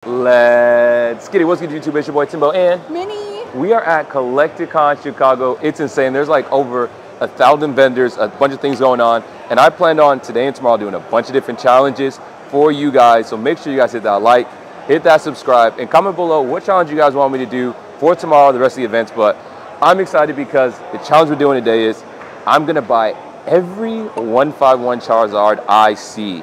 Let's get it. What's good, YouTube? It's your boy Timbo and Minnie. We are at Collecticon Chicago. It's insane. There's like over 1,000 vendors, a bunch of things going on. And I planned on today and tomorrow doing a bunch of different challenges for you guys. So make sure you guys hit that like, hit that subscribe, and comment below what challenge you guys want me to do for tomorrow, the rest of the events. But I'm excited because the challenge we're doing today is I'm going to buy every 151 Charizard I see.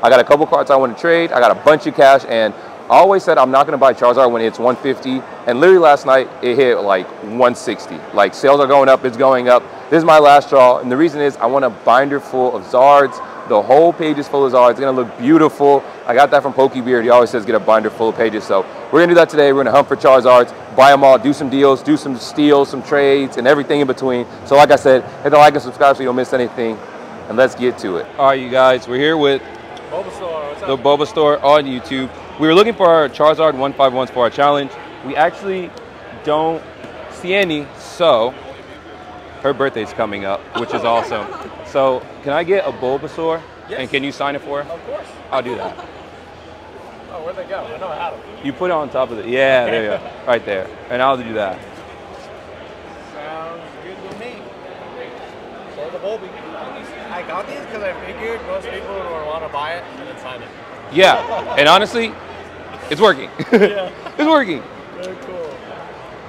I got a couple cards I want to trade. I got a bunch of cash, and I always said I'm not going to buy Charizard when it's 150, and literally last night it hit like 160. Like, sales are going up, it's going up. This is my last draw, and the reason is I want a binder full of Zards. The whole page is full of Zards. It's going to look beautiful. I got that from Pokebeard. He always says get a binder full of pages. So we're going to do that today. We're going to hunt for Charizards, buy them all, do some deals, do some steals, some trades, and everything in between. So like I said, hit the like and subscribe so you don't miss anything, and let's get to it. All right, you guys, we're here with the Boba Store on YouTube. We were looking for our Charizard 151s for our challenge. We actually don't see any, so her birthday's coming up, which is awesome. So can I get a Bulbasaur? Yes. And can you sign it for her? Of course. I'll do that. Oh, where'd they go? I know I had them. You put it on top of it. Yeah, there you go. Right there. And I'll do that. Sounds good with me. So the Bulby. I got these because I figured most people would want to buy it and then sign it. Yeah, and honestly, it's working. Yeah. It's working. Very cool.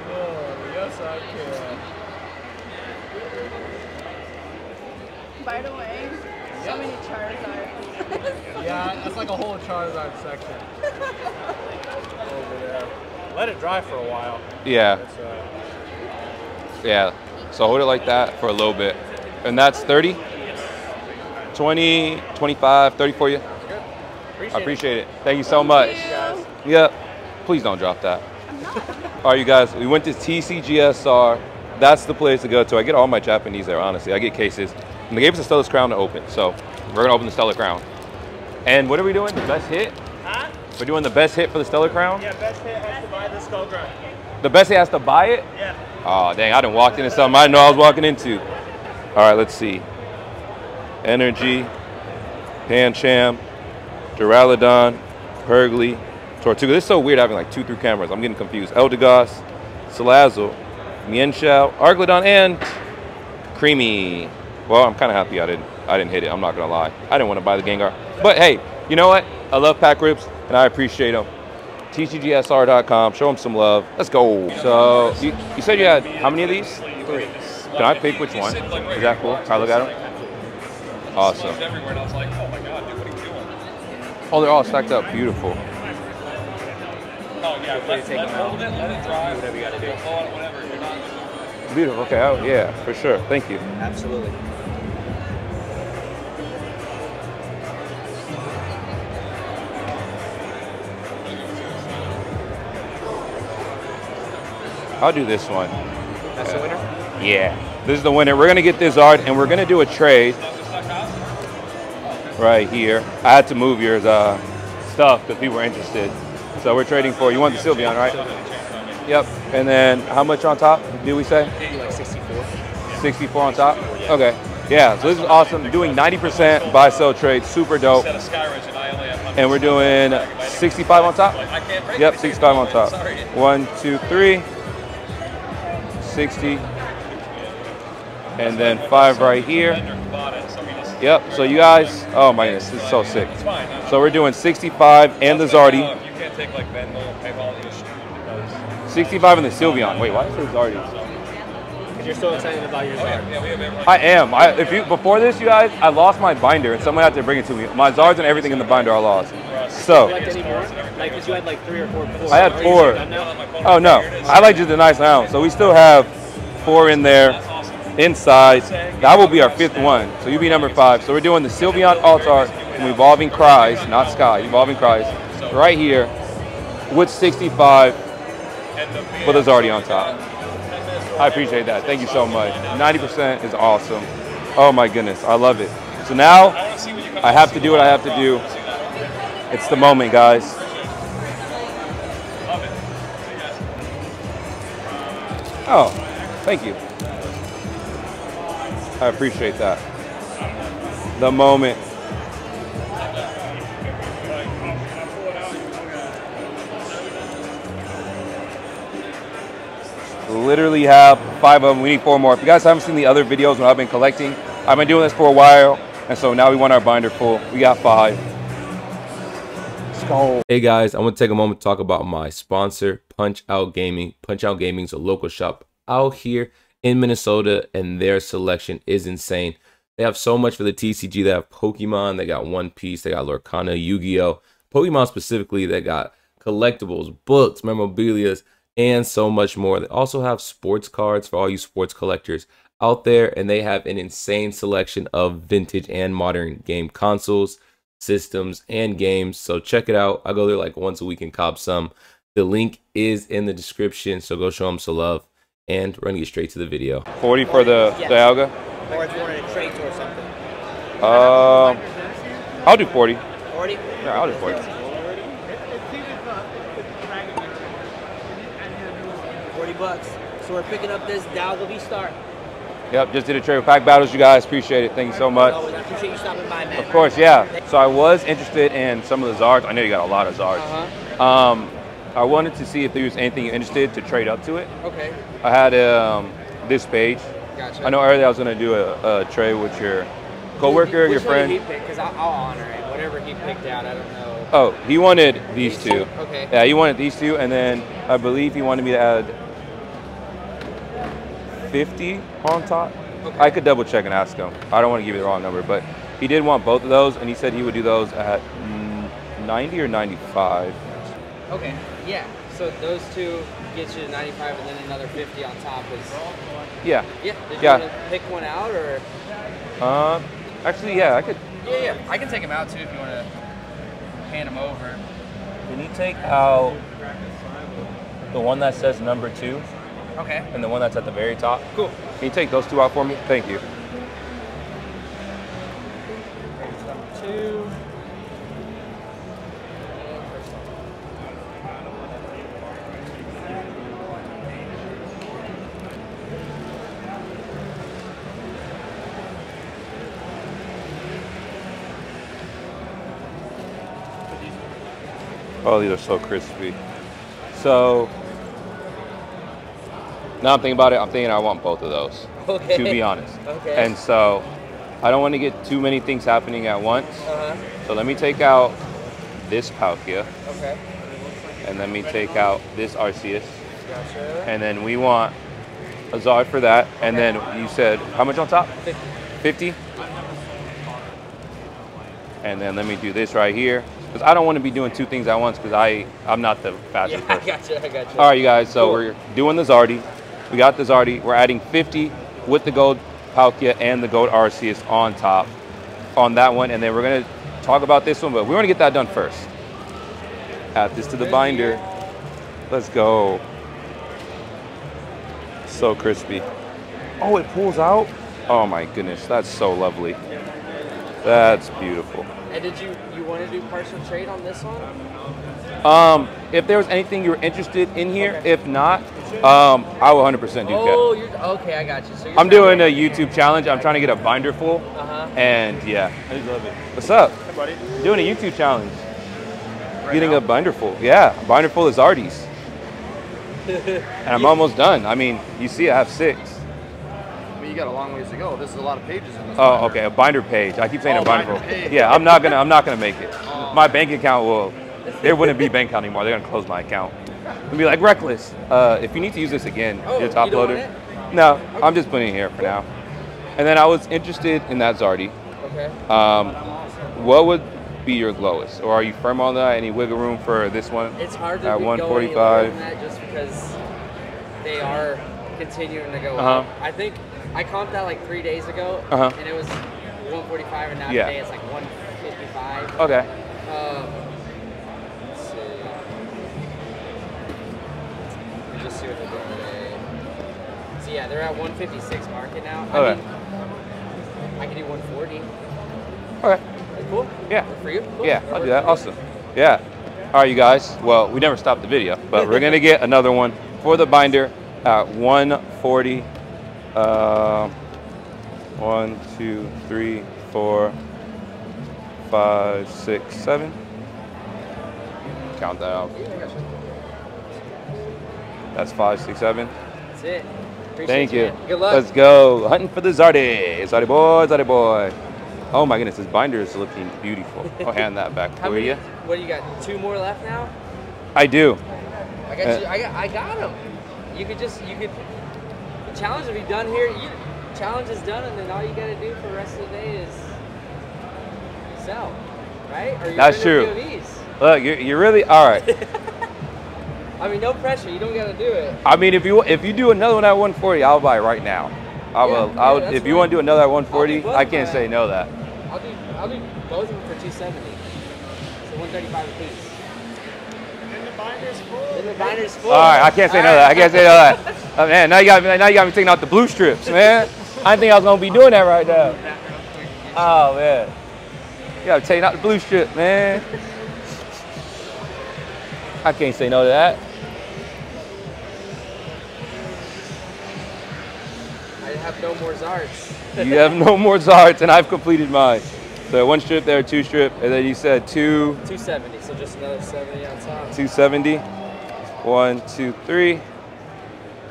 Oh, yes I can. By the way, so many Charizards. Yeah, that's like a whole Charizard section. Over there. Let it dry for a while. Yeah. Yeah. So hold it like that for a little bit. And that's 30? 20, 25, 30 for you? I appreciate it. Thank you so much. Yep. Please don't drop that. All right, you guys, we went to TCGSR. That's the place to go to. I get all my Japanese there, honestly. I get cases. And they gave us a Stellar's Crown to open. So we're going to open the Stellar Crown. And what are we doing? The best hit? Huh? We're doing the best hit for the Stellar Crown? Yeah, best hit has to buy the Skull Grind. The best hit has to buy it? Yeah. Oh, dang, I done walked into something I didn't know I was walking into. All right, let's see. Energy, Pancham, Duraludon, Pergly, Tortuga. This is so weird having like 2 through cameras. I'm getting confused. Eldegoss, Salazzle, Mienshao, Arglodon, and Creamy. Well, I'm kind of happy I didn't hit it. I'm not gonna lie. I didn't want to buy the Gengar, but hey, you know what? I love pack rips and I appreciate them. TCGSR.com. Show them some love. Let's go. So you said you had how many of these? 3. Can I pick which one? Is that cool? Can I look at them? Awesome. Oh, they're all stacked up. Beautiful. Oh, yeah. Let's hold it, let it dry. Whatever you got to do. Whatever. You're not... Beautiful. Okay. Oh, yeah, for sure. Thank you. Absolutely. I'll do this one. That's the winner? Yeah. This is the winner. We're going to get this Zard, and we're going to do a trade right here. I had to move your stuff because people were interested. So we're trading for, you want the Sylveon, right? Yep. And then how much on top, did we say? Like 64. 64 on top? Okay. Yeah, so this is awesome. Doing 90% buy, sell, trade. Super dope. And we're doing 65 on top? Yep, 65 on top. 1, 2, 3. 60. And then 5 right here. Yep, so you guys, oh my goodness, this is so sick. So we're doing 65 and the Zardy. You can't take like Venmo, PayPal, 65 and the Sylveon. Wait, why is it Zardy? because you're so excited about your Zard. I am. Before this, you guys, I lost my binder, and someone had to bring it to me. My Zards and everything in the binder are lost. So. Like any more? Like, because you had like 3 or 4 before. I had 4. Oh no, I like just a nice round. So we still have 4 in there. Inside, that will be our 5th one. So you'll be number 5. So we're doing the Sylveon Altar from Evolving Cries, not Sky, Evolving Cries, right here with 65 for the Zardy on top. I appreciate that. Thank you so much. 90% is awesome. Oh my goodness, I love it. So now I have to do what I have to do. It's the moment, guys. Oh, thank you. I appreciate that. The moment. literally have 5 of them. We need 4 more. If you guys haven't seen the other videos when I've been collecting, I've been doing this for a while, and so now we want our binder full. We got 5. Let's go. Hey guys, I want to take a moment to talk about my sponsor, Punch Out Gaming. Punch Out Gaming is a local shop out here in Minnesota, and their selection is insane. They have so much for the TCG. They have Pokemon, they got One Piece, they got Lorcana, Yu-Gi-Oh! Pokemon specifically, they got collectibles, books, memorabilia, and so much more. They also have sports cards for all you sports collectors out there, and they have an insane selection of vintage and modern game consoles, systems, and games. So check it out. I go there like once a week and cop some. The link is in the description, so go show them some love. And we're gonna get straight to the video. 40 for the Dialga? Or if you wanted a trait or something. I'll do 40. 40? Yeah, I'll do 40. 40 bucks. So we're picking up this Dialga V-Star. Yep, just did a trade with Pack Battles, you guys. Appreciate it. Thank you so much. I appreciate you stopping by, man. Of course, yeah. So I was interested in some of the Zards. I know you got a lot of Zards. I wanted to see if there was anything you're interested to trade up to it. Okay. I had this page. Gotcha. I know earlier I was going to do a trade with your coworker, your friend. Which one did he pick? Because I'll honor it. Whatever he picked out, I don't know. Oh, he wanted these two. Okay. Yeah, he wanted these two, and then I believe he wanted me to add 50 on top. Okay. I could double check and ask him. I don't want to give you the wrong number, but he did want both of those, and he said he would do those at 90 or 95. Okay, yeah. So those two get you to 95, and then another 50 on top is. Yeah. Yeah. Did you want to pick one out, or? Actually, yeah, I could. Yeah. I can take them out too if you want to hand them over. Can you take out the one that says number 2? Okay. And the one that's at the very top? Cool. Can you take those 2 out for me? Thank you. There's number 2. Oh, these are so crispy. So now I'm thinking about it. I'm thinking I want both of those, okay. to be honest. Okay. And so I don't want to get too many things happening at once. So let me take out this Palkia. Okay. And let me take out this Arceus. Gotcha. And then we want a Zard for that. Okay. And then you said, how much on top? 50. 50? And then let me do this right here. Because I don't want to be doing 2 things at once because I'm not the fastest person. I got you. All right, you guys, so cool. We're doing the Zardy. We got the Zardy. We're adding 50 with the gold Palkia and the gold Arceus on top on that one. And then we're going to talk about this one, but we want to get that done first. Add this to the binder. Let's go. So crispy. Oh, it pulls out? Oh my goodness, that's so lovely. That's beautiful. And did you want to do partial trade on this one? If there was anything you were interested in here, okay. If not, I will 100% do that. Okay, I got you. So I'm doing a YouTube challenge. I'm trying to get a binder full, and yeah. I just love it. What's up? Hey, buddy. Doing a YouTube challenge. Right Getting now? a binder full. Yeah, a binder full of Zardies. And I'm almost done. I mean, you see I have 6. You got a long ways to go. This is a lot of pages in this. Oh, binder. okay, a binder page. I keep saying a binder full. Page. Yeah, I'm not gonna make it. My bank account will. There wouldn't be bank account anymore. They're gonna close my account. It'll be like reckless. If you need to use this again, your top loader. No, okay. I'm just putting it here for now. And then I was interested in that Zardy. Okay. What would be your lowest, or are you firm on that? Any wiggle room for this one? It's hard to at be 145. going than that just because they are continuing to go up. I think I comped that like 3 days ago, and it was 145, and now today it's like 155. Okay. Let's see. Let me just see what they're doing today. So yeah, they're at 156 market now. Okay. I mean, I can do 140. Okay. Cool. Yeah. For you? Cool. Yeah, I'll do that. Awesome. Yeah. All right, you guys. Well, we never stopped the video, but we're gonna get another one for the binder at 140. 1, 2, 3, 4, 5, 6, 7. Count that out. That's 5, 6, 7. That's it. Appreciate Thank you. Man. Good luck. Let's go. Hunting for the Zardy. Zardy boy, Zardy boy. Oh my goodness, this binder is looking beautiful. I'll hand that back for you. What do you got? 2 more left now? I do. I got you. I got them. You could. The challenge will be done here. Challenge is done, and then all you got to do for the rest of the day is sell, right? Or that's true. POVs. Look, you're really all right. I mean, no pressure. You don't got to do it. I mean, if you do another one at 140, I'll buy it right now. If you want to do another at 140, I can't say no to that. I'll do both of them for 270. So 135 a piece. And the binder's full. And the binder's full. All right, I can't say no to that. I can't say no to that. Oh, man, now you got me taking out the blue strips, man. I didn't think I was gonna be doing that right now. Oh man, you gotta take out the blue strip, man. I can't say no to that. I have no more Zards. You have no more Zards, and I've completed mine. So 1 strip there, 2 strip, and then you said 270, so just another 70 on top. 270. 1, 2, 3,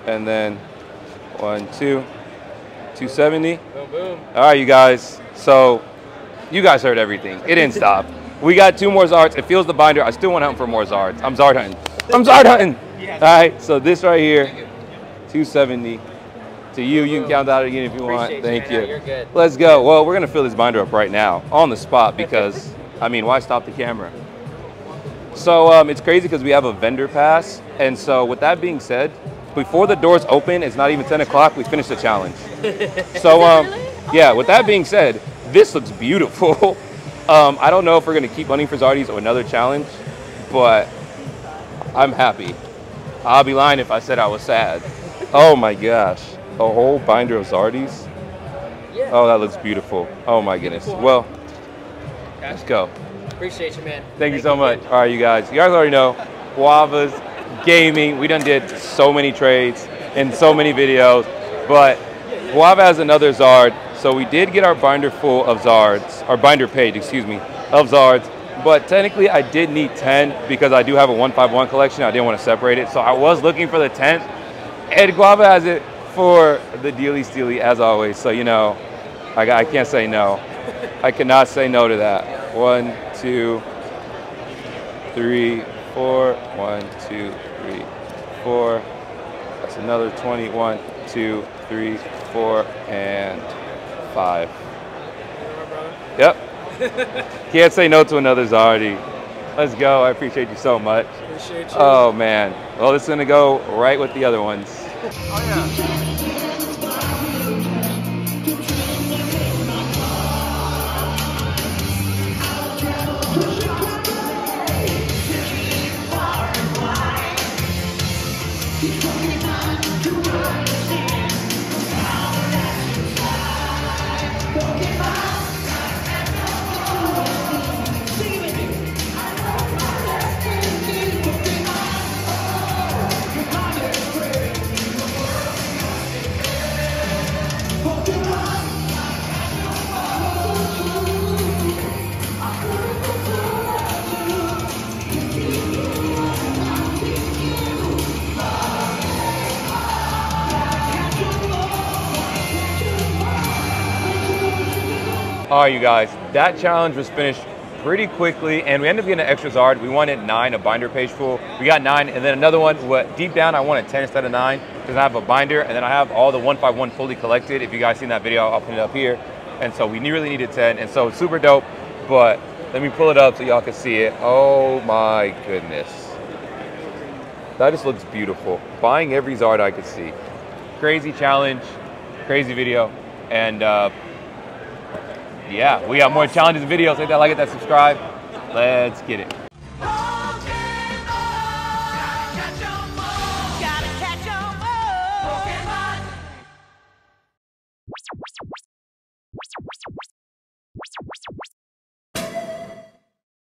and then 1, 2, 270. Boom, boom. All right, you guys. So you guys heard everything. It didn't stop. We got 2 more Zards. It feels the binder. I still want to hunt for more Zards. I'm Zard hunting. I'm Zard hunting. Yes. All right. So this right here, 270. To you, you can count that again if you want. Thank you. You're good. Let's go. Well, we're gonna fill this binder up right now on the spot because, I mean, why stop the camera? So it's crazy because we have a vendor pass, and so with that being said, before the doors open, it's not even 10 o'clock. We finished the challenge. So yeah. With that being said, this looks beautiful. I don't know if we're gonna keep hunting for Zardies or another challenge, but I'm happy. I'll be lying if I said I was sad. Oh my gosh. A whole binder of Zardies? Yeah. Oh, that looks beautiful. Oh my goodness. Well, let's go. Appreciate you, man. Thank you so much. All right, you guys already know, Guava's gaming. We done did so many trades and so many videos, but Guava has another Zard. So we did get our binder full of Zards, our binder page, excuse me, of Zards. But technically I did need 10 because I do have a 151 collection. I didn't want to separate it. So I was looking for the 10th. And Guava has it for the Dealy Steely as always. So, you know, I can't say no. I cannot say no to that. 1, 2, 3, 4. 1, 2, 3, 4. That's another 20. 1, 2, 3, 4, and 5. Yep. Can't say no to another Zardy. Let's go. I appreciate you so much. Appreciate you. Oh man. Well, it's gonna go right with the other ones. Oh yeah. All right, you guys, that challenge was finished pretty quickly, and we ended up getting an extra Zard. We wanted 9, a binder page full. We got 9, and then another one. What deep down, I wanted 10 instead of 9 because I have a binder, and then I have all the 151 fully collected. If you guys seen that video, I'll put it up here. And so we really needed 10, and so super dope. But let me pull it up so y'all can see it. Oh my goodness, that just looks beautiful. Buying every Zard I could see. Crazy challenge, crazy video, and yeah, we got more challenges and videos. Hit that like, hit that subscribe. Let's get it.